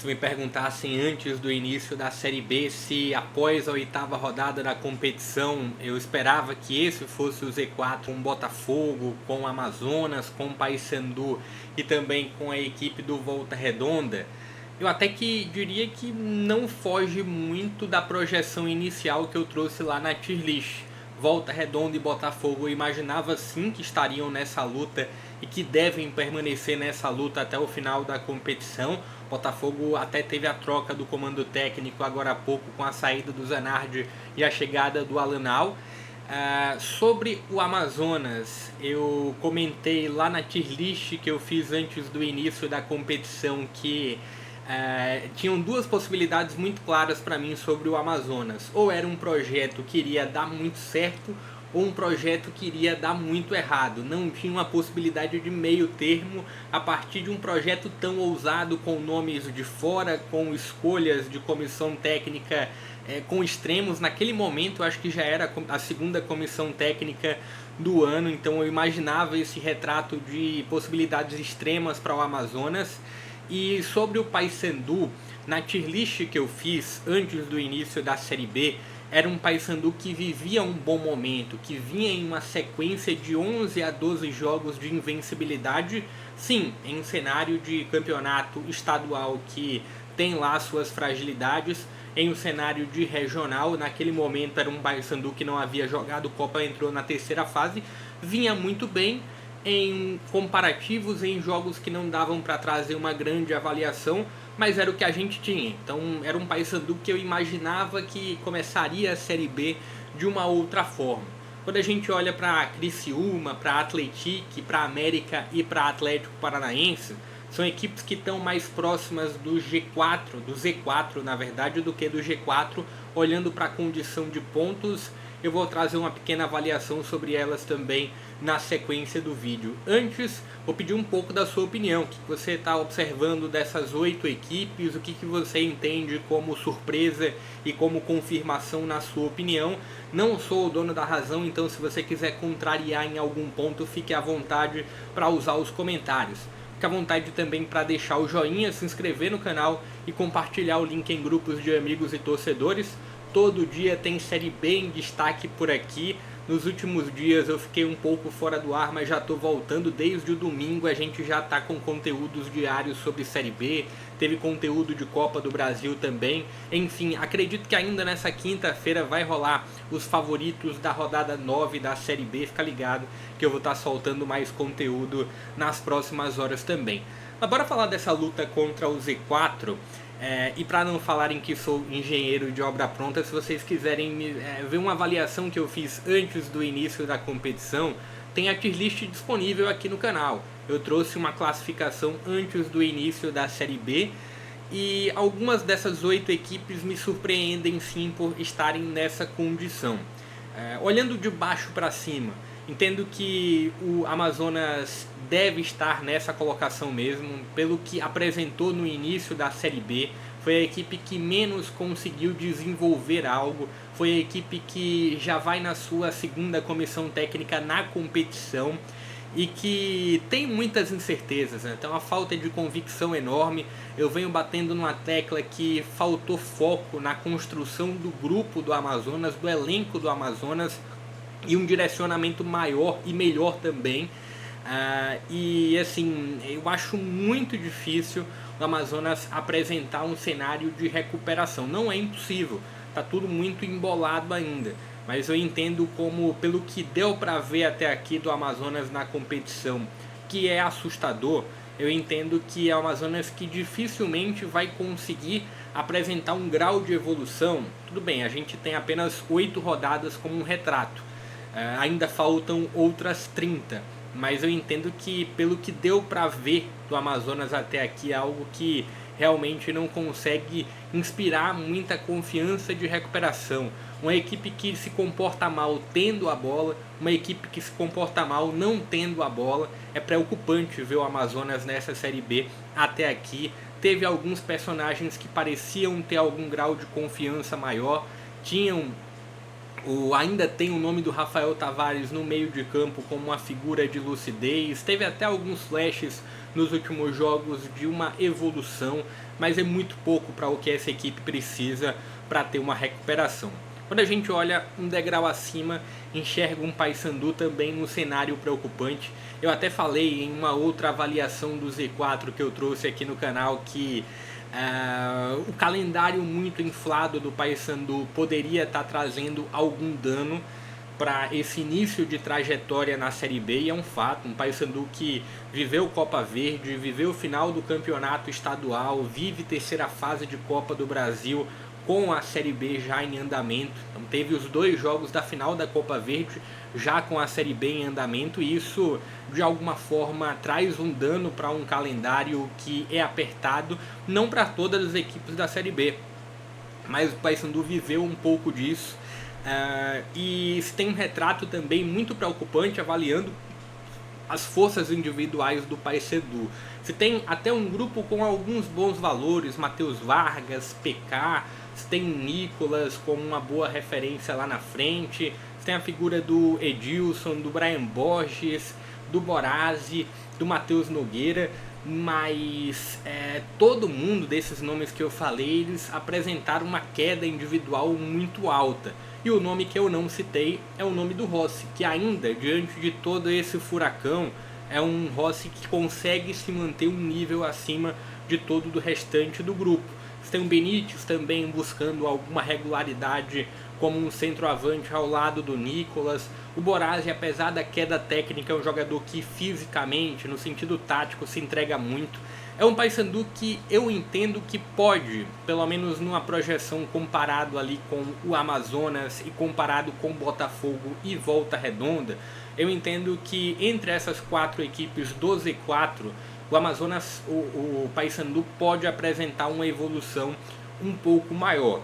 Se me perguntassem antes do início da Série B se após a oitava rodada da competição eu esperava que esse fosse o Z4 com o Botafogo, com o Amazonas, com o Paysandu e também com a equipe do Volta Redonda, eu até que diria que não foge muito da projeção inicial que eu trouxe lá na tier list. Volta Redonda e Botafogo eu imaginava sim que estariam nessa luta e que devem permanecer nessa luta até o final da competição. Botafogo até teve a troca do comando técnico agora há pouco com a saída do Zanardi e a chegada do Alanal. Sobre o Amazonas, eu comentei lá na tier list que eu fiz antes do início da competição que tinham duas possibilidades muito claras para mim sobre o Amazonas. Ou era um projeto que iria dar muito certo, ou um projeto que iria dar muito errado. Não tinha uma possibilidade de meio termo a partir de um projeto tão ousado, com nomes de fora, com escolhas de comissão técnica com extremos. Naquele momento eu acho que já era a segunda comissão técnica do ano, então eu imaginava esse retrato de possibilidades extremas para o Amazonas. E sobre o Paysandu, na tier list que eu fiz antes do início da Série B, era um Paysandu que vivia um bom momento, que vinha em uma sequência de 11 a 12 jogos de invencibilidade, sim, em um cenário de campeonato estadual que tem lá suas fragilidades, em um cenário de regional, naquele momento era um Paysandu que não havia jogado Copa, entrou na terceira fase, vinha muito bem, em comparativos, em jogos que não davam para trazer uma grande avaliação, mas era o que a gente tinha. Então era um Paysandu que eu imaginava que começaria a Série B de uma outra forma. Quando a gente olha para Criciúma, para Atlético, para América e para Atlético Paranaense, são equipes que estão mais próximas do G4, do Z4 na verdade, do que do G4, olhando para a condição de pontos. Eu vou trazer uma pequena avaliação sobre elas também na sequência do vídeo. Antes, vou pedir um pouco da sua opinião. O que você está observando dessas 8 equipes? O que você entende como surpresa e como confirmação na sua opinião? Não sou o dono da razão, então se você quiser contrariar em algum ponto, fique à vontade para usar os comentários. Fique à vontade também para deixar o joinha, se inscrever no canal e compartilhar o link em grupos de amigos e torcedores. Todo dia tem Série B em destaque por aqui. Nos últimos dias eu fiquei um pouco fora do ar, mas já estou voltando. Desde o domingo a gente já está com conteúdos diários sobre Série B. Teve conteúdo de Copa do Brasil também. Enfim, acredito que ainda nessa quinta-feira vai rolar os favoritos da rodada 9 da Série B. Fica ligado que eu vou estar soltando mais conteúdo nas próximas horas também. Mas bora falar dessa luta contra o Z4. E para não falarem que sou engenheiro de obra pronta, se vocês quiserem ver uma avaliação que eu fiz antes do início da competição, tem a tier list disponível aqui no canal. Eu trouxe uma classificação antes do início da Série B e algumas dessas 8 equipes me surpreendem sim por estarem nessa condição. Olhando de baixo para cima, entendo que o Amazonas deve estar nessa colocação mesmo, pelo que apresentou no início da Série B. Foi a equipe que menos conseguiu desenvolver algo, foi a equipe que já vai na sua segunda comissão técnica na competição e que tem muitas incertezas, né? Então a falta de convicção enorme. Eu venho batendo numa tecla que faltou foco na construção do grupo do Amazonas, do elenco do Amazonas, e um direcionamento maior e melhor também. E assim, eu acho muito difícil o Amazonas apresentar um cenário de recuperação. Não é impossível, está tudo muito embolado ainda, mas eu entendo como, pelo que deu para ver até aqui do Amazonas na competição, que é assustador, eu entendo que é o Amazonas que dificilmente vai conseguir apresentar um grau de evolução. Tudo bem, a gente tem apenas 8 rodadas como um retrato, ainda faltam outras 30, mas eu entendo que pelo que deu para ver do Amazonas até aqui é algo que realmente não consegue inspirar muita confiança de recuperação. Uma equipe que se comporta mal tendo a bola, uma equipe que se comporta mal não tendo a bola. É preocupante ver o Amazonas nessa Série B até aqui. Teve alguns personagens que pareciam ter algum grau de confiança maior, tinham Ainda tem o nome do Rafael Tavares no meio de campo como uma figura de lucidez. Teve até alguns flashes nos últimos jogos de uma evolução, mas é muito pouco para o que essa equipe precisa para ter uma recuperação. Quando a gente olha um degrau acima, enxerga um Paysandu também no cenário preocupante. Eu até falei em uma outra avaliação do Z4 que eu trouxe aqui no canal que o calendário muito inflado do Paysandu poderia estar trazendo algum dano para esse início de trajetória na Série B, e é um fato. Um Paysandu que viveu Copa Verde, viveu o final do campeonato estadual, vive terceira fase de Copa do Brasil com a Série B já em andamento. Então teve os 2 jogos da final da Copa Verde já com a Série B em andamento, e isso de alguma forma traz um dano para um calendário que é apertado, não para todas as equipes da Série B, mas o Paysandu viveu um pouco disso. E se tem um retrato também muito preocupante avaliando as forças individuais do Paysandu. Se tem até um grupo com alguns bons valores, Matheus Vargas, PK, se tem o Nicolas como uma boa referência lá na frente, se tem a figura do Edilson, do Brian Borges, do Borazzi, do Matheus Nogueira, mas todo mundo desses nomes que eu falei, eles apresentaram uma queda individual muito alta. E o nome que eu não citei é o nome do Rossi, que ainda, diante de todo esse furacão, é um Rossi que consegue se manter um nível acima de todo o restante do grupo. Você tem o Benítez também buscando alguma regularidade como um centroavante ao lado do Nicolas. O Borazzi, apesar da queda técnica, é um jogador que fisicamente, no sentido tático, se entrega muito. É um Paysandu que eu entendo que pode, pelo menos numa projeção comparado ali com o Amazonas e comparado com Botafogo e Volta Redonda, eu entendo que entre essas 4 equipes do Z4, o Amazonas, o Paysandu pode apresentar uma evolução um pouco maior.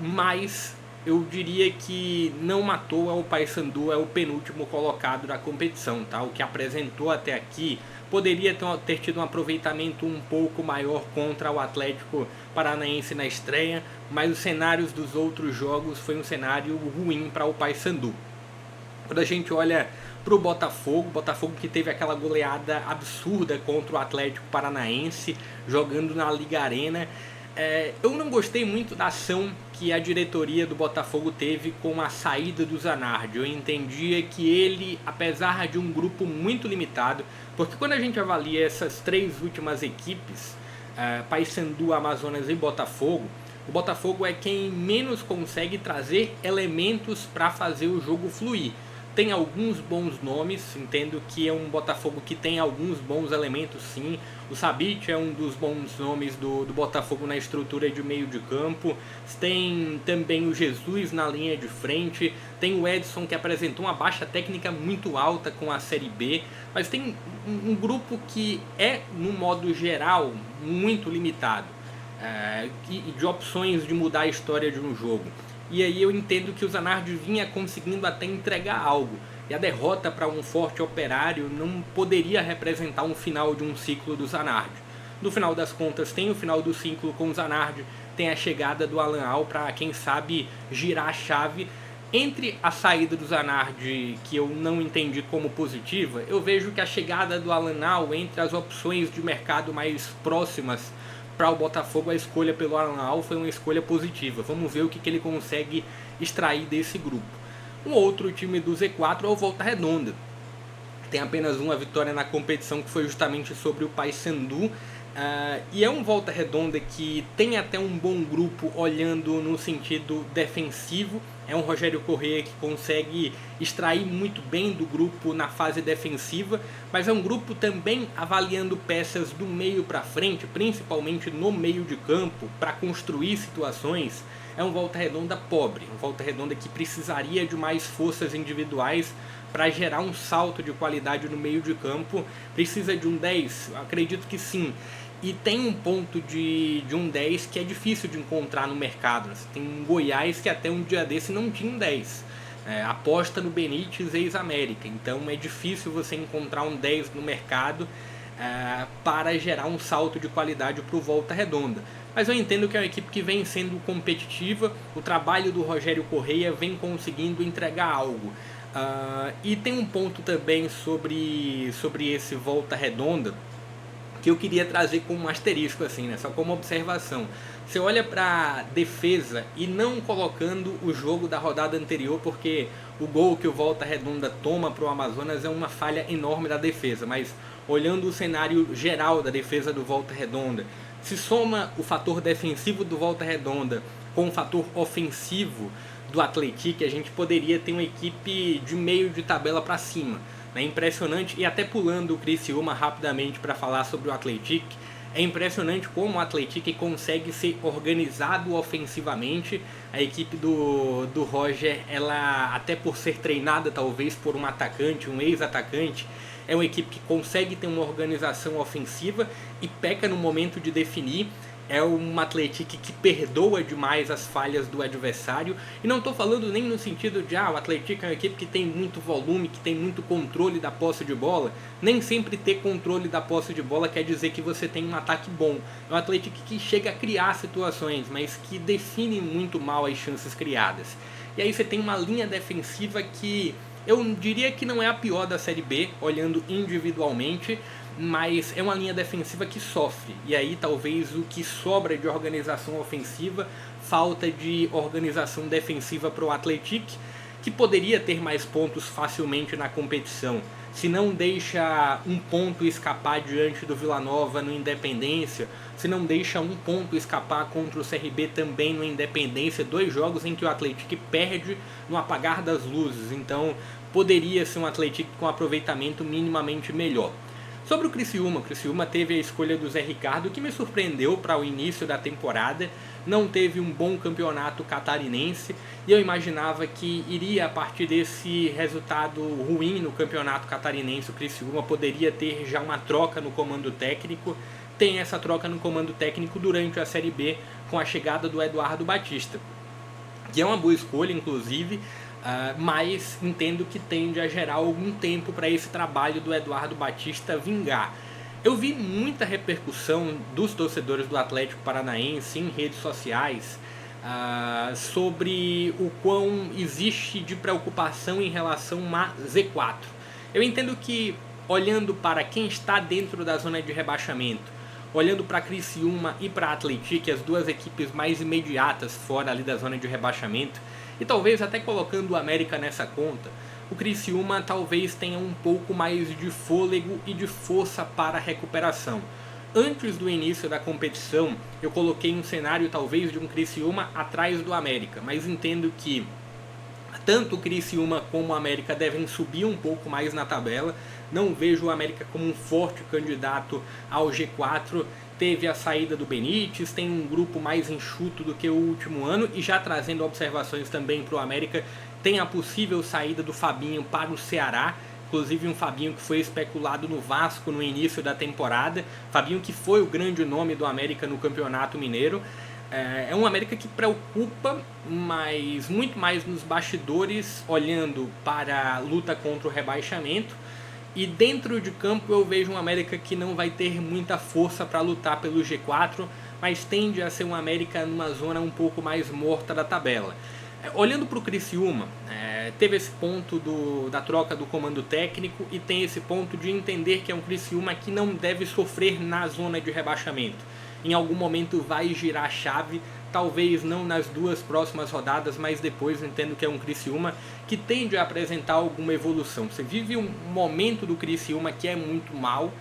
Mas eu diria que não à toa o Paysandu é o penúltimo colocado da competição, tá? O que apresentou até aqui poderia ter tido um aproveitamento um pouco maior contra o Atlético Paranaense na estreia, mas os cenários dos outros jogos foi um cenário ruim para o Paysandu. Quando a gente olha para o Botafogo que teve aquela goleada absurda contra o Atlético Paranaense, jogando na Liga Arena, eu não gostei muito da ação que a diretoria do Botafogo teve com a saída do Zanardi. Eu entendia que ele, apesar de um grupo muito limitado, porque quando a gente avalia essas 3 últimas equipes, Paysandu, Amazonas e Botafogo, o Botafogo é quem menos consegue trazer elementos para fazer o jogo fluir. Tem alguns bons nomes, entendo que é um Botafogo que tem alguns bons elementos sim. O Sabit é um dos bons nomes do Botafogo na estrutura de meio de campo. Tem também o Jesus na linha de frente. Tem o Edson, que apresentou uma baixa técnica muito alta com a Série B. Mas tem um grupo que é, no modo geral, muito limitado. De opções de mudar a história de um jogo. E aí eu entendo que o Zanardi vinha conseguindo até entregar algo. E a derrota para um Forte Operário não poderia representar um final de um ciclo do Zanardi. No final das contas, tem o final do ciclo com o Zanardi, tem a chegada do Alan Al para, quem sabe, girar a chave. Entre a saída do Zanardi, que eu não entendi como positiva, eu vejo que a chegada do Alan Al, entre as opções de mercado mais próximas para o Botafogo, a escolha pelo Alan Al foi uma escolha positiva. Vamos ver o que ele consegue extrair desse grupo. Um outro time do Z4 é o Volta Redonda. Tem apenas uma vitória na competição, que foi justamente sobre o Paysandu. E é um Volta Redonda que tem até um bom grupo olhando no sentido defensivo. É um Rogério Corrêa que consegue extrair muito bem do grupo na fase defensiva, mas é um grupo também avaliando peças do meio para frente, principalmente no meio de campo, para construir situações. É um Volta Redonda pobre, um Volta Redonda que precisaria de mais forças individuais para gerar um salto de qualidade no meio de campo. Precisa de um 10? Acredito que sim. E tem um ponto de um 10 que é difícil de encontrar no mercado. Tem um Goiás que até um dia desse não tinha um 10. Aposta no Benítez, ex-América. Então é difícil você encontrar um 10 no mercado. para gerar um salto de qualidade para o Volta Redonda. Mas eu entendo que é uma equipe que vem sendo competitiva, o trabalho do Rogério Correia vem conseguindo entregar algo. E tem um ponto também sobre esse Volta Redonda que eu queria trazer como um asterisco, assim, né? Só como observação. Você olha para defesa e não colocando o jogo da rodada anterior, porque o gol que o Volta Redonda toma para o Amazonas é uma falha enorme da defesa, mas olhando o cenário geral da defesa do Volta Redonda, se soma o fator defensivo do Volta Redonda com o fator ofensivo do Atlético, a gente poderia ter uma equipe de meio de tabela para cima. É impressionante, e até pulando o Criciúma rapidamente para falar sobre o Atlético, é impressionante como o Atlético consegue ser organizado ofensivamente. A equipe do Roger, ela, até por ser treinada talvez por um atacante, um ex-atacante, é uma equipe que consegue ter uma organização ofensiva e peca no momento de definir. É um Atlético que perdoa demais as falhas do adversário. E não estou falando nem no sentido de o Atlético é uma equipe que tem muito volume, que tem muito controle da posse de bola. Nem sempre ter controle da posse de bola quer dizer que você tem um ataque bom. É um Atlético que chega a criar situações, mas que define muito mal as chances criadas. E aí você tem uma linha defensiva que eu diria que não é a pior da Série B, olhando individualmente, mas é uma linha defensiva que sofre. E aí talvez o que sobra de organização ofensiva, falta de organização defensiva para o Atlético, que poderia ter mais pontos facilmente na competição. Se não deixa um ponto escapar diante do Vila Nova no Independência, se não deixa um ponto escapar contra o CRB também no Independência, 2 jogos em que o Atlético perde no apagar das luzes. Então poderia ser um Atlético com aproveitamento minimamente melhor. Sobre o Criciúma teve a escolha do Zé Ricardo, que me surpreendeu para o início da temporada. Não teve um bom campeonato catarinense e eu imaginava que iria, a partir desse resultado ruim no campeonato catarinense, o Criciúma poderia ter já uma troca no comando técnico. Tem essa troca no comando técnico durante a Série B com a chegada do Eduardo Batista, que é uma boa escolha, inclusive, mas entendo que tende a gerar algum tempo para esse trabalho do Eduardo Batista vingar. Eu vi muita repercussão dos torcedores do Atlético Paranaense em redes sociais sobre o quão existe de preocupação em relação a Z4. Eu entendo que, olhando para quem está dentro da zona de rebaixamento, olhando para Criciúma e para Atlético, as duas equipes mais imediatas fora ali da zona de rebaixamento, e talvez até colocando o América nessa conta, o Criciúma talvez tenha um pouco mais de fôlego e de força para a recuperação. Antes do início da competição, eu coloquei um cenário talvez de um Criciúma atrás do América, mas entendo que tanto o Criciúma como o América devem subir um pouco mais na tabela. Não vejo o América como um forte candidato ao G4. Teve a saída do Benítez, tem um grupo mais enxuto do que o último ano, e já trazendo observações também para o América, tem a possível saída do Fabinho para o Ceará, inclusive um Fabinho que foi especulado no Vasco no início da temporada, Fabinho que foi o grande nome do América no Campeonato Mineiro. É um América que preocupa, mas muito mais nos bastidores, olhando para a luta contra o rebaixamento. E dentro de campo eu vejo um América que não vai ter muita força para lutar pelo G4, mas tende a ser um América numa zona um pouco mais morta da tabela. Olhando para o Criciúma, teve esse ponto da troca do comando técnico e tem esse ponto de entender que é um Criciúma que não deve sofrer na zona de rebaixamento. Em algum momento vai girar a chave, talvez não nas 2 próximas rodadas, mas depois. Entendo que é um Criciúma que tende a apresentar alguma evolução. Você vive um momento do Criciúma que é muito mal,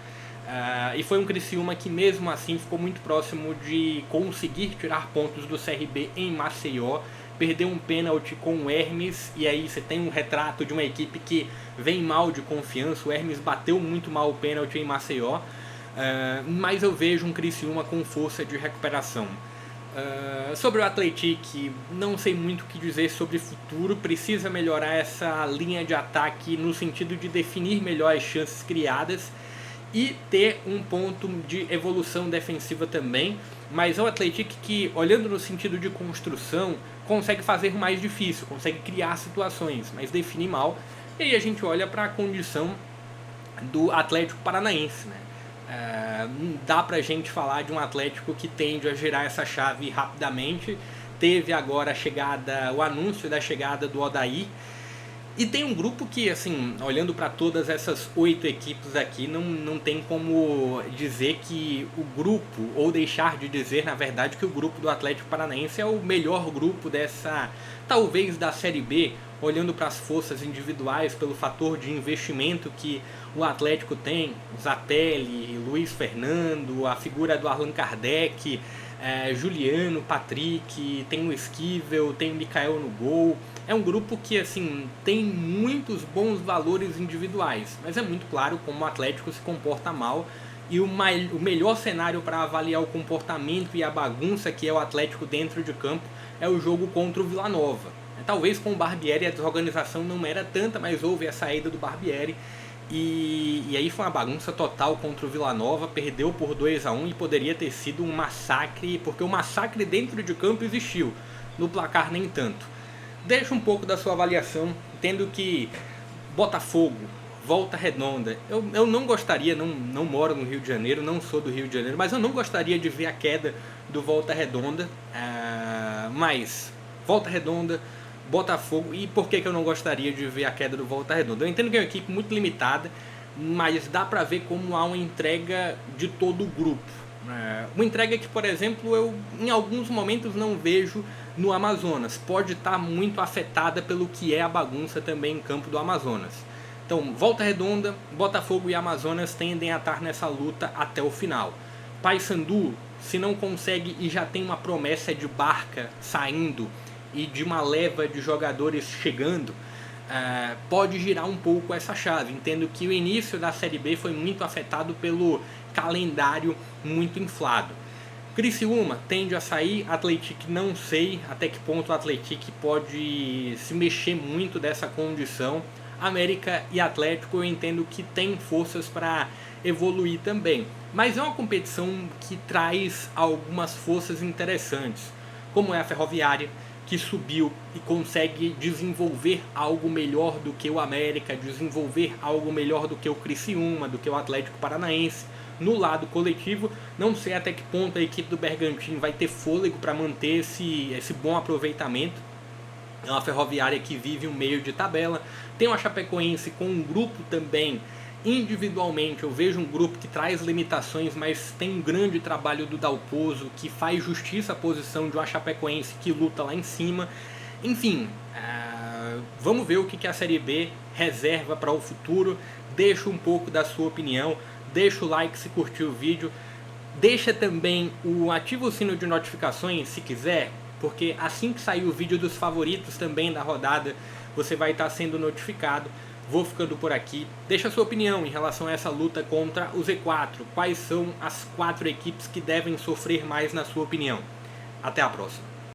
e foi um Criciúma que mesmo assim ficou muito próximo de conseguir tirar pontos do CRB em Maceió, perdeu um pênalti com o Hermes, e aí você tem um retrato de uma equipe que vem mal de confiança. O Hermes bateu muito mal o pênalti em Maceió, mas eu vejo um Criciúma com força de recuperação. Sobre o Atlético, não sei muito o que dizer sobre o futuro. Precisa melhorar essa linha de ataque no sentido de definir melhor as chances criadas e ter um ponto de evolução defensiva também. Mas é o Atlético que, olhando no sentido de construção, consegue fazer o mais difícil, consegue criar situações, mas define mal. E aí a gente olha para a condição do Atlético Paranaense, né? Dá pra gente falar de um Atlético que tende a girar essa chave rapidamente. Teve agora o anúncio da chegada do Odair. E tem um grupo que, assim, olhando para todas essas 8 equipes aqui, não tem como dizer que o grupo, ou deixar de dizer, na verdade, que o grupo do Atlético Paranaense é o melhor grupo talvez da Série B, olhando para as forças individuais, pelo fator de investimento que o Atlético tem, Zatelli, Luiz Fernando, a figura do Allan Kardec, Juliano, Patrick, tem o Esquivel, tem o Mikael no gol. É um grupo que, assim, tem muitos bons valores individuais, mas é muito claro como o Atlético se comporta mal, e o melhor cenário para avaliar o comportamento e a bagunça que é o Atlético dentro de campo é o jogo contra o Vila Nova. Talvez com o Barbieri a desorganização não era tanta, mas houve a saída do Barbieri, e aí foi uma bagunça total contra o Vila Nova, perdeu por 2-1 e poderia ter sido um massacre, porque o massacre dentro de campo existiu, no placar nem tanto. Deixa um pouco da sua avaliação, tendo que Botafogo, Volta Redonda, eu não gostaria, não moro no Rio de Janeiro, não sou do Rio de Janeiro, mas eu não gostaria de ver a queda do Volta Redonda, mas Volta Redonda, Botafogo, e por que eu não gostaria de ver a queda do Volta Redonda? Eu entendo que é uma equipe muito limitada, mas dá pra ver como há uma entrega de todo o grupo. Uma entrega que, por exemplo, eu em alguns momentos não vejo no Amazonas. Pode estar muito afetada pelo que é a bagunça também em campo do Amazonas. Então, Volta Redonda, Botafogo e Amazonas tendem a estar nessa luta até o final. Paysandu, se não consegue e já tem uma promessa de Barca saindo e de uma leva de jogadores chegando, pode girar um pouco essa chave. Entendo que o início da Série B foi muito afetado pelo calendário muito inflado. Criciúma tende a sair, Atlético não sei até que ponto o Atlético pode se mexer muito dessa condição. América e Atlético eu entendo que tem forças para evoluir também, mas é uma competição que traz algumas forças interessantes, como é a Ferroviária, que subiu e consegue desenvolver algo melhor do que o América, desenvolver algo melhor do que o Criciúma, do que o Atlético Paranaense. No lado coletivo, não sei até que ponto a equipe do Bergantim vai ter fôlego para manter esse bom aproveitamento. É uma Ferroviária que vive um meio de tabela. Tem uma Chapecoense com um grupo também, individualmente, eu vejo um grupo que traz limitações, mas tem um grande trabalho do Dalpozo, que faz justiça à posição de uma Chapecoense que luta lá em cima. Enfim, vamos ver o que a Série B reserva para o futuro. Deixa um pouco da sua opinião, deixa o like se curtiu o vídeo, deixa também ativa o sino de notificações se quiser, porque assim que sair o vídeo dos favoritos também da rodada, você vai estar sendo notificado. Vou ficando por aqui. Deixa a sua opinião em relação a essa luta contra o Z4. Quais são as 4 equipes que devem sofrer mais na sua opinião? Até a próxima.